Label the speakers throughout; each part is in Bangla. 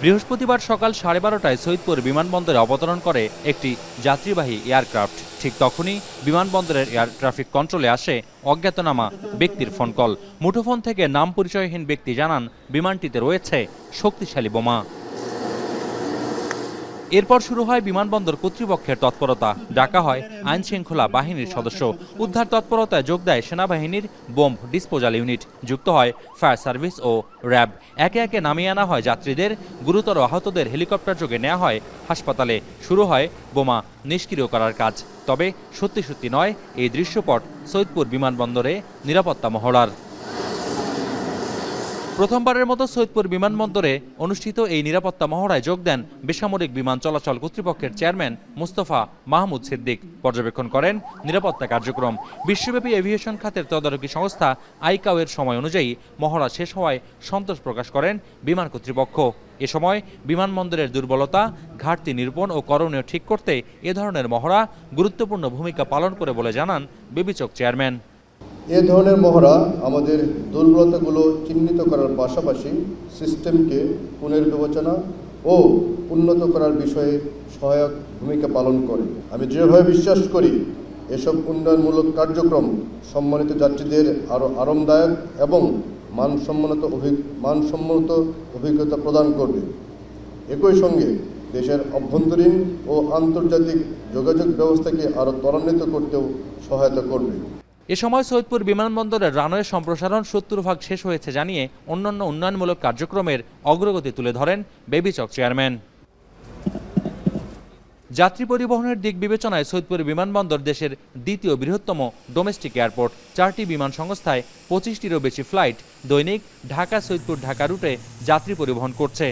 Speaker 1: বৃহস্পতিবার সকাল 12:30টায় সৈয়দপুর বিমানবন্দরে অবতরণ করে একটি যাত্রীবাহী এয়ারক্রাফট। ঠিক তখনই বিমানবন্দরের এয়ার ট্রাফিক কন্ট্রোলে আসে অজ্ঞাতনামা ব্যক্তির ফোন কল। মুঠোফোন থেকে নাম পরিচয়হীন ব্যক্তি জানান বিমানটিতে রয়েছে শক্তিশালী বোমা। এরপর শুরু হয় বিমানবন্দর কর্তৃপক্ষের তৎপরতা। ডাকা হয় আইন শৃঙ্খলা বাহিনীর সদস্য। উদ্ধার তৎপরতায় যোগ দেয় সেনাবাহিনীর বোম ডিসপোজাল ইউনিট। যুক্ত হয় ফায়ার সার্ভিস ও র্যাব। একে একে নামিয়ে আনা হয় যাত্রীদের। গুরুতর আহতদের হেলিকপ্টার যোগে নেওয়া হয় হাসপাতালে। শুরু হয় বোমা নিষ্ক্রিয় করার কাজ। তবে সত্যি সত্যি নয় এই দৃশ্যপট সৈয়দপুর বিমানবন্দরে নিরাপত্তা মহড়ার। প্রথমবারের মতো সৈয়দপুর বিমানবন্দরে অনুষ্ঠিত এই নিরাপত্তা মহড়ায় যোগ দেন বেসামরিক বিমান চলাচল কর্তৃপক্ষের চেয়ারম্যান মুস্তফা মাহমুদ সিদ্দিক। পর্যবেক্ষণ করেন নিরাপত্তা কার্যক্রম। বিশ্বব্যাপী এভিয়েশন খাতের তদারকি সংস্থা আইকাও এর সময় অনুযায়ী মহড়া শেষ হওয়ায় সন্তোষ প্রকাশ করেন বিমান কর্তৃপক্ষ। এ সময় বিমানবন্দরের দুর্বলতা, ঘাটতি নিরূপণ ও করণীয় ঠিক করতে এ ধরনের মহড়া গুরুত্বপূর্ণ ভূমিকা পালন করে বলে জানান বেবিচক চেয়ারম্যান।
Speaker 2: এ ধরনের মহড়া আমাদের দুর্বলতাগুলো চিহ্নিত করার পাশাপাশি সিস্টেমকে পুনর্বিবেচনা ও উন্নত করার বিষয়ে সহায়ক ভূমিকা পালন করে। আমি দৃঢ়ভাবে বিশ্বাস করি এসব উন্নয়নমূলক কার্যক্রম সম্মানিত যাত্রীদের আরও আরামদায়ক এবং মানসম্মত অভিজ্ঞতা প্রদান করবে। একই সঙ্গে দেশের অভ্যন্তরীণ ও আন্তর্জাতিক যোগাযোগ ব্যবস্থাকে আরও ত্বরান্বিত করতেও সহায়তা করবে।
Speaker 1: এ সময় সৈয়দপুর বিমানবন্দরের রানওয়ে সম্প্রসারণ 70% শেষ হয়েছে জানিয়ে অন্যান্য উন্নয়নমূলক কার্যক্রমের অগ্রগতি তুলে ধরেন বেবিচক চেয়ারম্যান। যাত্রী পরিবহনের দিক বিবেচনায় সৈয়দপুর বিমানবন্দর দেশের দ্বিতীয় বৃহত্তম ডোমেস্টিক এয়ারপোর্ট। 4টি বিমান সংস্থায় 25টিরও বেশি ফ্লাইট দৈনিক ঢাকা সৈয়দপুর ঢাকা রুটে যাত্রী পরিবহন করছে।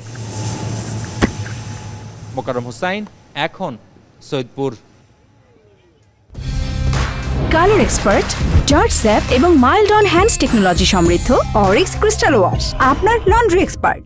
Speaker 1: মোকাররম হোসাইন, এখন Saidpur.
Speaker 3: Colour expert, George sap এবং মাইল্ড অন হ্যান্ডস টেকনোলজি সমৃদ্ধ অরিক্স ক্রিস্টাল ওয়াশ আপনার লন্ড্রি এক্সপার্ট।